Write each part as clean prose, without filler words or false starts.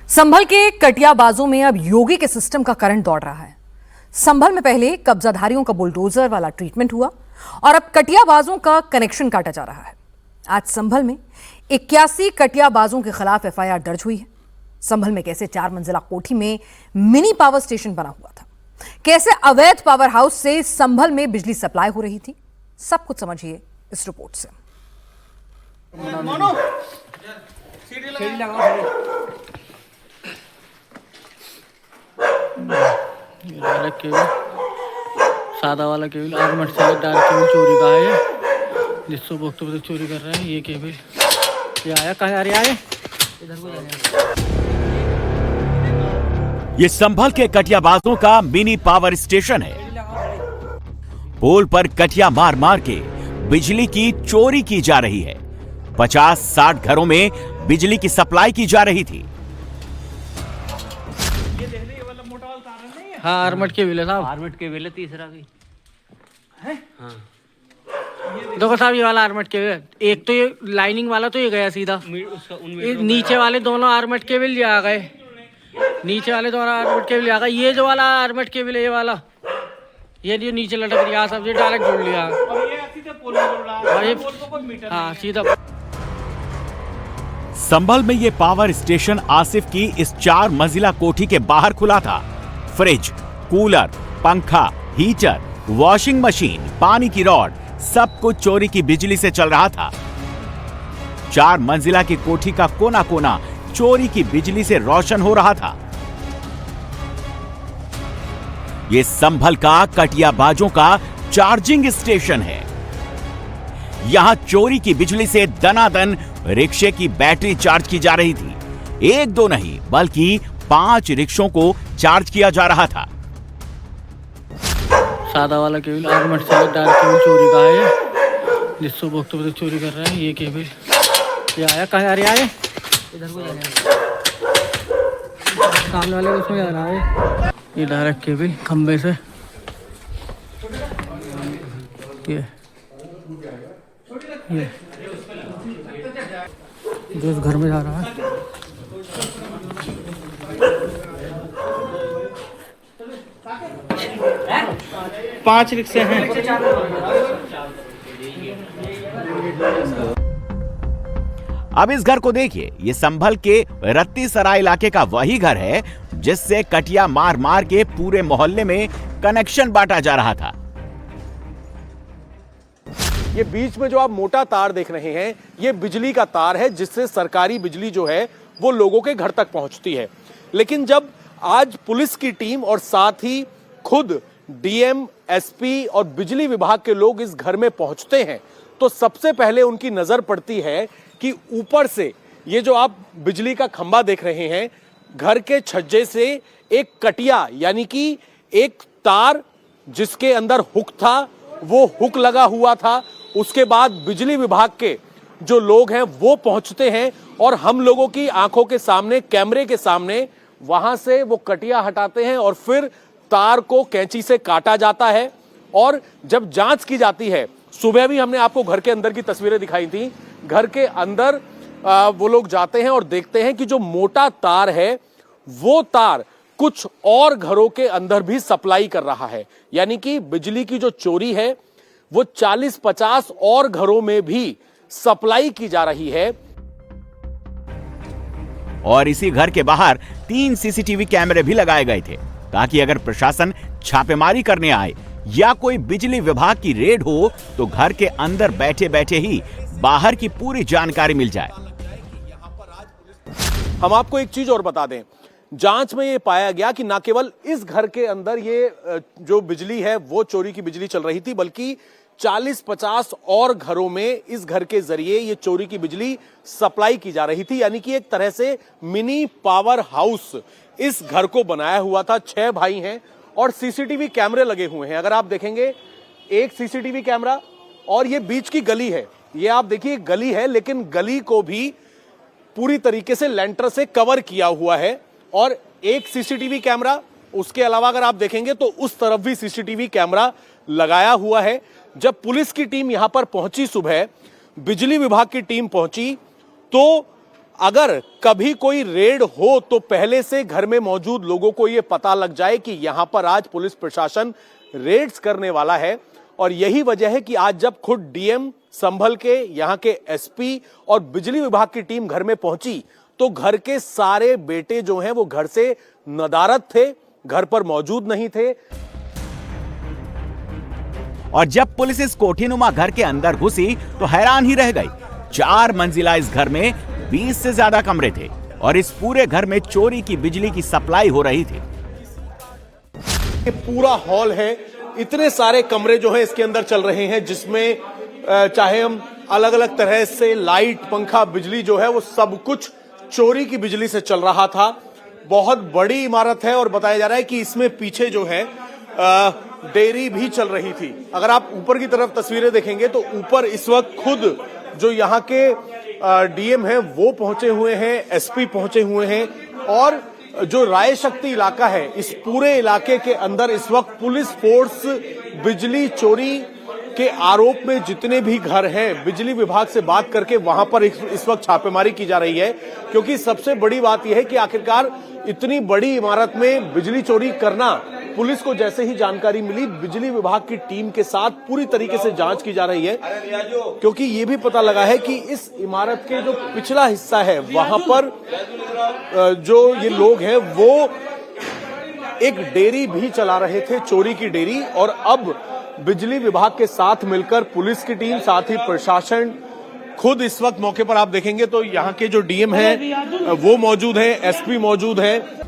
संभल के कटियाबाजों में अब योगी के सिस्टम का करंट दौड़ रहा है। संभल में पहले कब्जाधारियों का बुलडोजर वाला ट्रीटमेंट हुआ और अब कटियाबाजों का कनेक्शन काटा जा रहा है। आज संभल में 81 कटियाबाजों के खिलाफ एफआईआर दर्ज हुई है। संभल में कैसे 4 मंजिला कोठी में मिनी पावर स्टेशन बना हुआ था, कैसे अवैध पावर हाउस से संभल में बिजली सप्लाई हो रही थी, सब कुछ समझिए इस रिपोर्ट से। केबल सादा वाला केबल आर्मट से डायरेक्ट केबल चोरी का है, जिससे वक्त पे चोरी कर रहे हैं। ये केबल ये आया कहाँ आ रहा है, इधर को जा रहा है। ये संभल के कटियाबाजों का मिनी पावर स्टेशन है। पोल पर कटिया मार मार के बिजली की चोरी की जा रही है। 50-60 घरों में बिजली की सप्लाई की जा रही थी। हाँ आर्मट केबल है साहब, आर्मट केबल है तीसरा भी है। हाँ देखो साहब, ये वाला आर्मट केबल, एक तो ये लाइनिंग वाला तो ये गया सीधा, ये नीचे वाले दोनों आर्मट केबल ये आ गए, नीचे वाले दोनों आर्मट केबल आ गए। ये जो वाला आर्मट केबल है, ये वाला ये जो नीचे लटक रहा सब ये डायरेक्ट जोड़ लिया। हाँ सीधा। संभल में ये पावर स्टेशन आसिफ की इस 4 मंजिला कोठी के बाहर खुला था। फ्रिज, कूलर, पंखा, हीटर, वॉशिंग मशीन, पानी की रॉड, सब कुछ चोरी की बिजली से चल रहा था। 4 मंजिला की कोठी का कोना कोना चोरी की बिजली से रोशन हो रहा था। ये संभल का कटियाबाजों का चार्जिंग स्टेशन है। यहां चोरी की बिजली से दनादन रिक्शे की बैटरी चार्ज की जा रही थी। 1-2 नहीं बल्कि 5 रिक्शों को चार्ज किया जा रहा था। सादा वाला केबल आर्मट से डायरेक्ट केबल चोरी का है, जिससे वक्त पे चोरी कर रहे हैं। ये केबल ये आया कहाँ आ रहा है, इधर को जा रहा है, सामने वाले उसमें जा रहा है। ये डायरेक्ट केबल खंबे से ये जो इस घर में जा रहा है। 5 रिक्शे हैं। अब इस घर को देखिए। ये संभल के रत्ती सराय इलाके का वही घर है जिससे कटिया मार मार के पूरे मोहल्ले में कनेक्शन बांटा जा रहा था। ये बीच में जो आप मोटा तार देख रहे हैं, ये बिजली का तार है जिससे सरकारी बिजली जो है वो लोगों के घर तक पहुंचती है। लेकिन जब आज पुलिस की टीम और साथ ही खुद डीएम, एसपी और बिजली विभाग के लोग इस घर में पहुंचते हैं तो सबसे पहले उनकी नजर पड़ती है कि ऊपर से ये जो आप बिजली का खंभा देख रहे हैं, घर के छज्जे से एक कटिया यानी कि एक तार जिसके अंदर हुक था, वो हुक लगा हुआ था। उसके बाद बिजली विभाग के जो लोग हैं वो पहुंचते हैं और हम लोगों की आंखों के सामने, कैमरे के सामने वहां से वो कटिया हटाते हैं और फिर तार को कैंची से काटा जाता है। और जब जांच की जाती है, सुबह भी हमने आपको घर के अंदर की तस्वीरें दिखाई थी, घर के अंदर वो लोग जाते हैं और देखते हैं कि जो मोटा तार है वो तार कुछ और घरों के अंदर भी सप्लाई कर रहा है। यानी कि बिजली की जो चोरी है वो 40-50 और घरों में भी सप्लाई की जा रही है। और इसी घर के बाहर 3 सीसीटीवी कैमरे भी लगाए गए थे ताकि अगर प्रशासन छापेमारी करने आए या कोई बिजली विभाग की रेड हो तो घर के अंदर बैठे बैठे ही बाहर की पूरी जानकारी मिल जाए। हम आपको एक चीज और बता दें, जांच में यह पाया गया कि न केवल इस घर के अंदर ये जो बिजली है वो चोरी की बिजली चल रही थी, बल्कि 40-50 और घरों में इस घर के जरिए ये चोरी की बिजली सप्लाई की जा रही थी। यानी कि एक तरह से मिनी पावर हाउस इस घर को बनाया हुआ था। 6 भाई हैं और सीसीटीवी कैमरे लगे हुए हैं। अगर आप देखेंगे, एक सीसीटीवी कैमरा और ये बीच की गली है, ये आप देखिए गली है, लेकिन गली को भी पूरी तरीके से लेंटर से कवर किया हुआ है। और एक सीसीटीवी कैमरा, उसके अलावा अगर आप देखेंगे तो उस तरफ भी सीसीटीवी कैमरा लगाया हुआ है। जब पुलिस की टीम यहां पर पहुंची, सुबह बिजली विभाग की टीम पहुंची, तो अगर कभी कोई रेड हो तो पहले से घर में मौजूद लोगों को यह पता लग जाए कि यहां पर आज पुलिस प्रशासन रेड्स करने वाला है। और यही वजह है कि आज जब खुद डीएम संभल के, यहां के एसपी और बिजली विभाग की टीम घर में पहुंची तो घर के सारे बेटे जो हैं वो घर से नदारद थे, घर पर मौजूद नहीं थे। और जब पुलिस इस कोठीनुमा घर के अंदर घुसी तो हैरान ही रह गई। 4 मंजिला इस घर में 20 से ज्यादा कमरे थे और इस पूरे घर में चोरी की बिजली की सप्लाई हो रही थी। ये पूरा हॉल है, इतने सारे कमरे जो है इसके अंदर चल रहे हैं, जिसमें चाहे हम अलग अलग तरह से लाइट, पंखा, बिजली जो है वो सब कुछ चोरी की बिजली से चल रहा था। बहुत बड़ी इमारत है और बताया जा रहा है कि इसमें पीछे जो है डेयरी भी चल रही थी। अगर आप ऊपर की तरफ तस्वीरें देखेंगे तो ऊपर इस वक्त खुद जो यहाँ के डीएम हैं वो पहुंचे हुए हैं, एसपी पहुंचे हुए हैं और जो राय शक्ति इलाका है इस पूरे इलाके के अंदर इस वक्त पुलिस फोर्स बिजली चोरी के आरोप में जितने भी घर हैं बिजली विभाग से बात करके वहां पर इस वक्त छापेमारी की जा रही है। क्योंकि सबसे बड़ी बात यह है कि आखिरकार इतनी बड़ी इमारत में बिजली चोरी करना, पुलिस को जैसे ही जानकारी मिली बिजली विभाग की टीम के साथ पूरी तरीके से जांच की जा रही है। क्योंकि ये भी पता लगा है कि इस इमारत के जो पिछला हिस्सा है वहां पर जो ये लोग हैं वो एक डेयरी भी चला रहे थे, चोरी की डेयरी। और अब बिजली विभाग के साथ मिलकर पुलिस की टीम, साथ ही प्रशासन खुद इस वक्त मौके पर आप देखेंगे तो यहाँ के जो डीएम हैं वो मौजूद हैं, एसपी मौजूद हैं।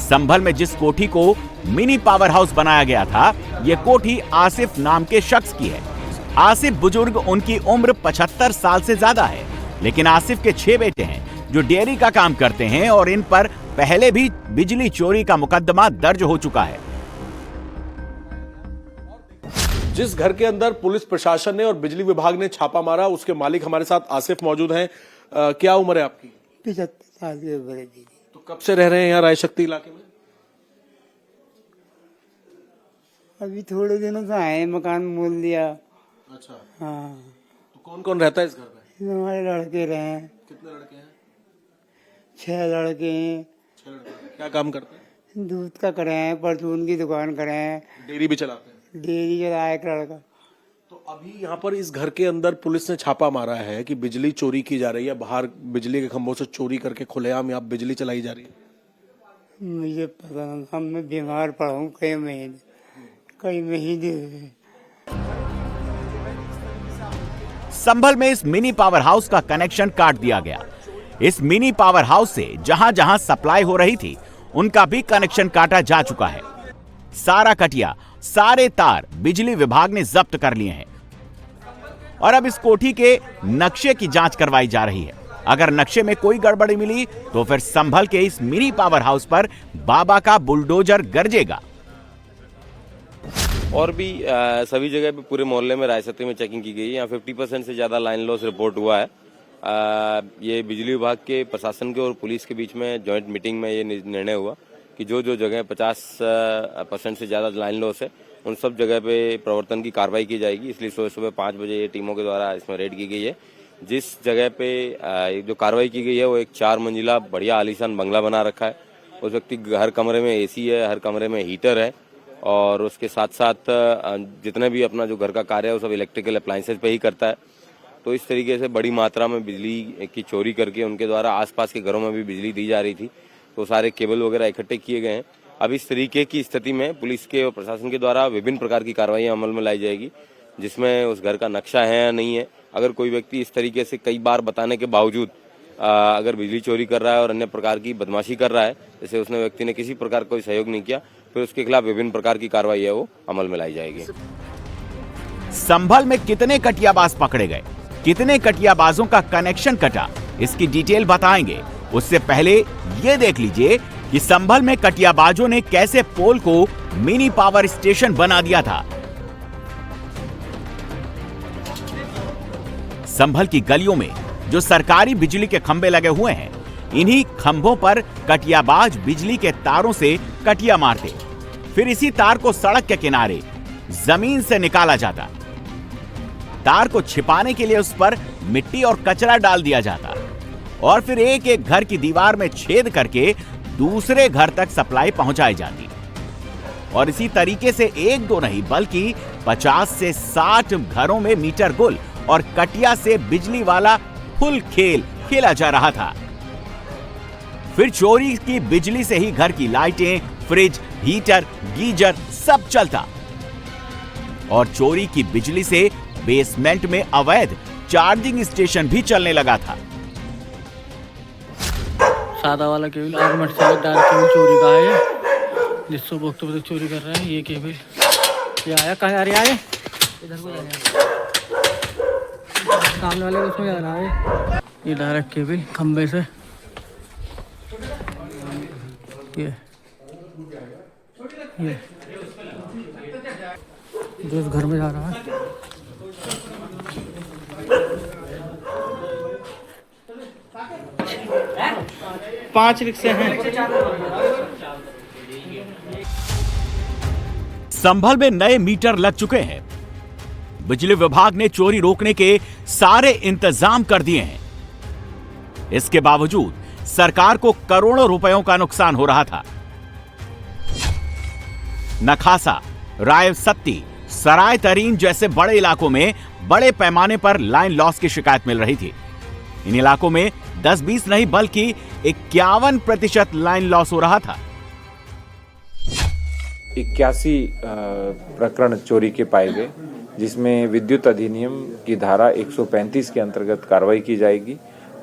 संभल में जिस कोठी को मिनी पावर हाउस बनाया गया था, ये कोठी आसिफ नाम के शख्स की है। आसिफ बुजुर्ग, उनकी उम्र 75 साल से ज्यादा है, लेकिन आसिफ के 6 बेटे हैं जो डेयरी का काम करते हैं और इन पर पहले भी बिजली चोरी का मुकदमा दर्ज हो चुका है। जिस घर के अंदर पुलिस प्रशासन ने और बिजली विभाग ने छापा मारा उसके मालिक हमारे साथ आसिफ मौजूद हैं। क्या उम्र है आपकी? 75 साल की उम्र है दीदी। तो कब से रह रहे हैं यहाँ राय शक्ति इलाके में? अभी थोड़े दिनों से आए, मकान मोल लिया। अच्छा, हाँ। तो कौन कौन रहता है इस घर में? हमारे लड़के रहे हैं। कितने लड़के हैं? 6 लड़के हैं। 6 लड़के। क्या काम करते हैं? दूध का करे हैं, परचून की दुकान करे हैं, डेयरी भी चलाते हैं। डेयरी चला एक लड़का। तो अभी यहाँ पर इस घर के अंदर पुलिस ने छापा मारा है कि बिजली चोरी की जा रही है, बाहर बिजली के खंभों से चोरी करके खुलेआम यहाँ बिजली चलाई जा रही है। मुझे पता नहीं, हम मैं बीमार पड़ा हूँ कई महीने हुए। संभल में इस मिनी पावर हाउस का कनेक्शन काट दिया गया। इस मिनी पावर हाउस से जहां जहां सप्लाई हो रही थी उनका भी कनेक्शन काटा जा चुका है। सारा कटिया, सारे तार बिजली विभाग ने जब्त कर लिए हैं और अब इस कोठी के नक्शे की जांच करवाई जा रही है। अगर नक्शे में कोई गड़बड़ी मिली तो फिर संभल के इस मिनी पावर हाउस पर बाबा का बुलडोजर गरजेगा। और भी सभी जगह पे पूरे मोहल्ले में राय शक्ति में चेकिंग की गई है। यहाँ 50% से ज़्यादा लाइन लॉस रिपोर्ट हुआ है। ये बिजली विभाग के, प्रशासन के और पुलिस के बीच में जॉइंट मीटिंग में ये निर्णय हुआ कि जो जो जगह 50% से ज़्यादा लाइन लॉस है उन सब जगह पे प्रवर्तन की कार्रवाई की जाएगी। इसलिए सुबह 5 बजे ये टीमों के द्वारा इसमें रेड की गई है। जिस जगह पे जो कार्रवाई की गई है वो एक 4 मंजिला बढ़िया आलीशान बंगला बना रखा है। उस व्यक्ति हर कमरे में एसी है, हर कमरे में हीटर है और उसके साथ साथ जितने भी अपना जो घर का कार्य है वो सब इलेक्ट्रिकल अप्लायंसेज पे ही करता है। तो इस तरीके से बड़ी मात्रा में बिजली की चोरी करके उनके द्वारा आसपास के घरों में भी बिजली दी जा रही थी। तो सारे केबल वगैरह इकट्ठे किए गए हैं। अब इस तरीके की स्थिति में पुलिस के और प्रशासन के द्वारा विभिन्न प्रकार की कार्रवाइयां अमल में लाई जाएगी, जिसमें उस घर का नक्शा है या नहीं है। अगर कोई व्यक्ति इस तरीके से कई बार बताने के बावजूद अगर बिजली चोरी कर रहा है और अन्य प्रकार की बदमाशी कर रहा है, जैसे उसने व्यक्ति ने किसी प्रकार कोई सहयोग नहीं किया, फिर उसके खिलाफ विभिन्न प्रकार की कार्रवाई है वो अमल में लाई जाएगी। संभल में कितने कटियाबाज पकड़े गए, कितने कटियाबाजों का कनेक्शन कटा, इसकी डिटेल बताएंगे। उससे पहले ये देख लीजिए कि संभल में कटियाबाजों ने कैसे पोल को मिनी पावर स्टेशन बना दिया था। संभल की गलियों में जो सरकारी बिजली के खंभे लगे हुए हैं, इन्हीं खंभों पर कटियाबाज बिजली के तारों से कटिया मारते, फिर इसी तार को सड़क के किनारे जमीन से निकाला जाता। तार को छिपाने के लिए उस पर मिट्टी और कचरा डाल दिया जाता। और फिर एक एक घर की दीवार में छेद करके दूसरे घर तक सप्लाई पहुंचाई जाती। और इसी तरीके से एक दो नहीं बल्कि 50 से 60 घरों में मीटर गुल और कटिया से बिजली वाला फुल खेल खेला जा रहा था। फिर चोरी की बिजली से ही घर की लाइटें, फ्रिज, हीटर, गीजर सब चलता। और चोरी की बिजली से बेसमेंट में अवैध चार्जिंग स्टेशन भी चलने लगा था। सादा वाला केबल आर्मेट से डायरेक्ट केबल चोरी का है, जिससे वक्त वक्त चोरी कर रहे हैं। ये केबल ये आया कहाँ आ रहा है, इधर को जा रहा है, सामने वाले उसमें जा रहा है। ये डायरेक्ट केबल खंबे से ये जो इस घर में जा रहा है। पांच रिक्शे हैं। संभल में नए मीटर लग चुके हैं। बिजली विभाग ने चोरी रोकने के सारे इंतजाम कर दिए हैं। इसके बावजूद सरकार को करोड़ों रुपयों का नुकसान हो रहा था। नखासा, रायसत्ती, सराय तरीन जैसे बड़े इलाकों में बड़े पैमाने पर लाइन लॉस की शिकायत मिल रही थी। इन इलाकों में 10-20 नहीं बल्कि 51% लाइन लॉस हो रहा था। 81 प्रकरण चोरी के पाए गए, जिसमें विद्युत अधिनियम की धारा 135 के अंतर्गत कार्रवाई की जाएगी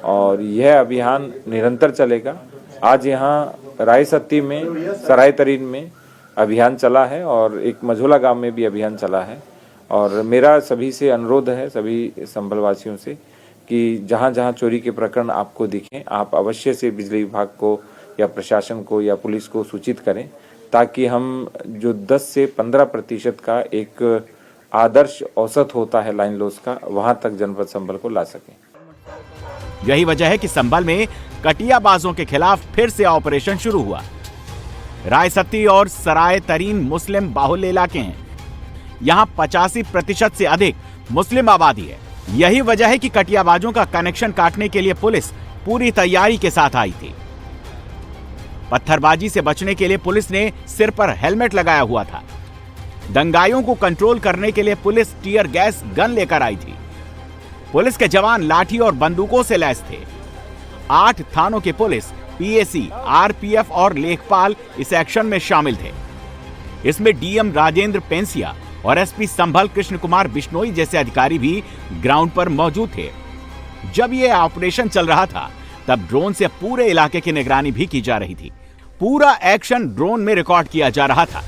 और यह अभियान निरंतर चलेगा। आज यहाँ रायसत्ती में, सराय तरीन में अभियान चला है और एक मझोला गांव में भी अभियान चला है। और मेरा सभी से अनुरोध है, सभी संभल वासियों से, कि जहाँ जहाँ चोरी के प्रकरण आपको दिखें, आप अवश्य से बिजली विभाग को या प्रशासन को या पुलिस को सूचित करें, ताकि हम जो 10 से 15% का एक आदर्श औसत होता है लाइन लॉस का, वहां तक जनपद संभल को ला सकें। यही वजह है कि संभल में कटियाबाजों के खिलाफ फिर से ऑपरेशन शुरू हुआ। रायसत्ती और सराय तरीन मुस्लिम बाहुल्य इलाके हैं। यहां 85% से अधिक मुस्लिम आबादी है। यही वजह है कि कटियाबाजों का कनेक्शन काटने के लिए पुलिस पूरी तैयारी के साथ आई थी। पत्थरबाजी से बचने के लिए पुलिस ने सिर पर हेलमेट लगाया हुआ था। दंगाइयों को कंट्रोल करने के लिए पुलिस टीयर गैस गन लेकर आई थी। पुलिस के जवान लाठी और बंदूकों से लैस थे। 8 थानों के पुलिस, पीएसी, आरपीएफ और लेखपाल इस एक्शन में शामिल थे। इसमें डीएम राजेंद्र पेंसिया और एसपी संभल कृष्ण कुमार बिश्नोई जैसे अधिकारी भी ग्राउंड पर मौजूद थे। जब यह ऑपरेशन चल रहा था तब ड्रोन से पूरे इलाके की निगरानी भी की जा रही थी। पूरा एक्शन ड्रोन में रिकॉर्ड किया जा रहा था।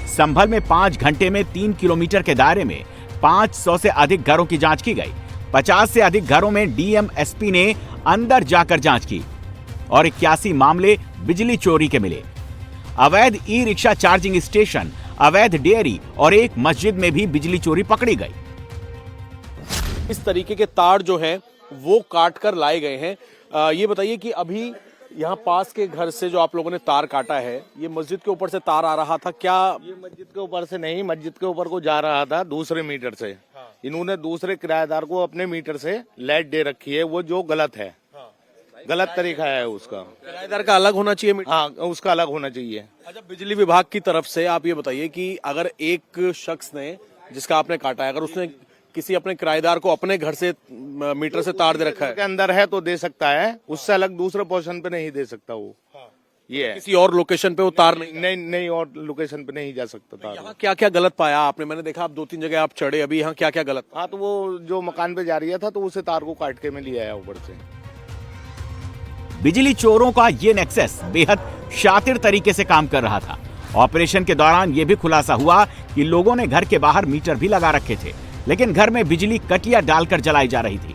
संभल में 5 घंटे में 3 किलोमीटर के दायरे में 500 से अधिक घरों की जांच की गई। 50 से अधिक घरों में डीएम एसपी ने अंदर जाकर जांच की और 81 मामले बिजली चोरी के मिले। अवैध ई रिक्शा चार्जिंग स्टेशन, अवैध डेयरी और एक मस्जिद में भी बिजली चोरी पकड़ी गई। इस तरीके के तार जो हैं वो काट कर लाए गए हैं। ये बताइए कि अभी यहाँ पास के घर से जो आप लोगों ने तार काटा है, ये मस्जिद के ऊपर से तार आ रहा था क्या? ये मस्जिद के ऊपर से नहीं, मस्जिद के ऊपर को जा रहा था दूसरे मीटर से। इन्होंने दूसरे किराएदार को अपने मीटर से लाइट दे रखी है, वो जो गलत है। गलत तरीका है उसका। किराएदार का अलग होना चाहिए। हाँ, उसका अलग होना चाहिए। अच्छा, बिजली विभाग की तरफ से आप ये बताइए कि अगर एक शख्स ने, जिसका आपने काटा है, अगर उसने किसी अपने किराएदार को अपने घर से मीटर से तार दे रखा है, के अंदर है तो दे सकता है, उससे अलग दूसरे पोर्शन पे नहीं दे सकता वो। ये है। किसी और लोकेशन पे वो तार नहीं और लोकेशन पे नहीं जा सकता तार। यहाँ क्या क्या गलत पाया आपने? मैंने देखा आप 2-3 जगह आप चढ़े, अभी यहाँ क्या क्या गलत? हाँ, तो वो जो मकान पे जा रही था तो उसे तार को काट के में लिया है ऊपर से। बिजली चोरों का ये नेक्सस बेहद शातिर तरीके से काम कर रहा था। ऑपरेशन के दौरान यह भी खुलासा हुआ कि लोगों ने घर के बाहर मीटर भी लगा रखे थे, लेकिन घर में बिजली कटिया डालकर जलाई जा रही थी।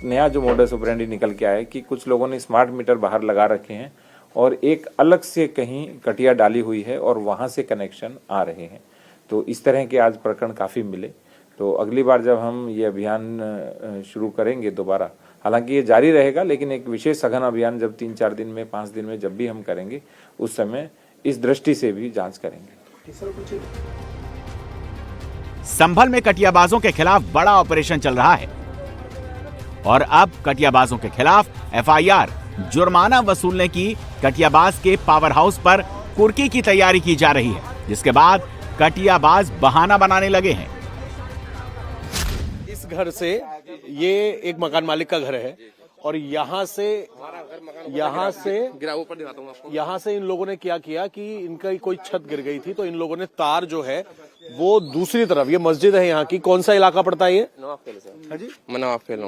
नया जो मॉडस ऑपरेंडी निकल के आया है कि कुछ लोगों ने स्मार्ट मीटर बाहर लगा रखे हैं और एक अलग से कहीं कटिया डाली हुई है और वहां से कनेक्शन आ रहे हैं। तो इस तरह के आज प्रकरण काफी मिले। तो अगली बार जब हम ये अभियान शुरू करेंगे दोबारा, हालांकि ये जारी रहेगा, लेकिन एक विशेष सघन अभियान जब 3-4 दिन में, 5 दिन में जब भी हम करेंगे, उस समय इस दृष्टि से भी जांच करेंगे। संभल में कटियाबाजों के खिलाफ बड़ा ऑपरेशन चल रहा है। और अब कटियाबाजों के खिलाफ FIR, जुर्माना वसूलने की कटियाबाज के पावर हाउस पर कुर्की की तैयारी की जा रही है, जिसके बाद कटियाबाज बहाना बनाने लगे हैं। इस घर से ये एक मकान मालिक का घर है और यहाँ से इन लोगों ने क्या किया कि इनका कोई छत गिर गई थी, तो इन लोगों ने तार जो है वो दूसरी तरफ, ये मस्जिद है यहाँ की, कौन सा इलाका पड़ता है ये? हाँ जी, नवाबखेल।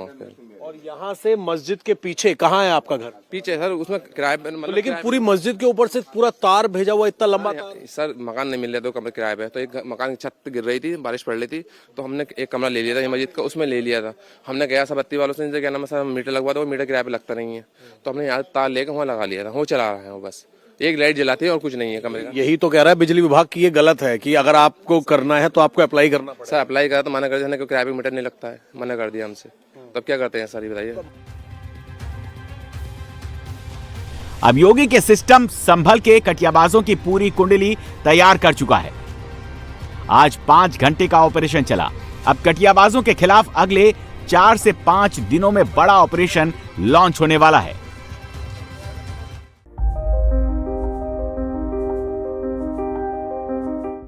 और यहाँ से मस्जिद के पीछे कहाँ है आपका घर? पीछे सर, उसमें किराए पे मतलब, लेकिन पूरी मस्जिद के ऊपर से पूरा तार भेजा हुआ, इतना लंबा तार। सर मकान नहीं मिल रहा, 2 कमरे किराए पे, तो एक मकान की छत गिर रही थी, बारिश पड़ रही थी, तो हमने एक कमरा ले लिया था ये मस्जिद का, उसमें ले लिया था। हमने गया सब बत्ती वालों से, क्या नाम है सर, मीटर लगवा दो, मीटर किराए पे लगता नहीं है, तो हमने यहाँ तार लेकर वहाँ लगा लिया था, वो चला रहा है वो, बस एक लाइट जलाती है और कुछ नहीं है कमरे का। यही तो कह रहा है बिजली विभाग की ये गलत है कि अगर आपको करना है तो आपको अप्लाई करना पड़ेगा। सर अप्लाई करा तो मना कर दिया, किराए पे मीटर नहीं लगता है, मना कर दिया हमसे, तब क्या करते हैं सर ये बताइए। अब योगी के सिस्टम संभल के कटियाबाजों की पूरी कुंडली तैयार कर चुका है। आज 5 घंटे का ऑपरेशन चला। अब कटियाबाजों के खिलाफ अगले 4 से 5 दिनों में बड़ा ऑपरेशन लॉन्च होने वाला है।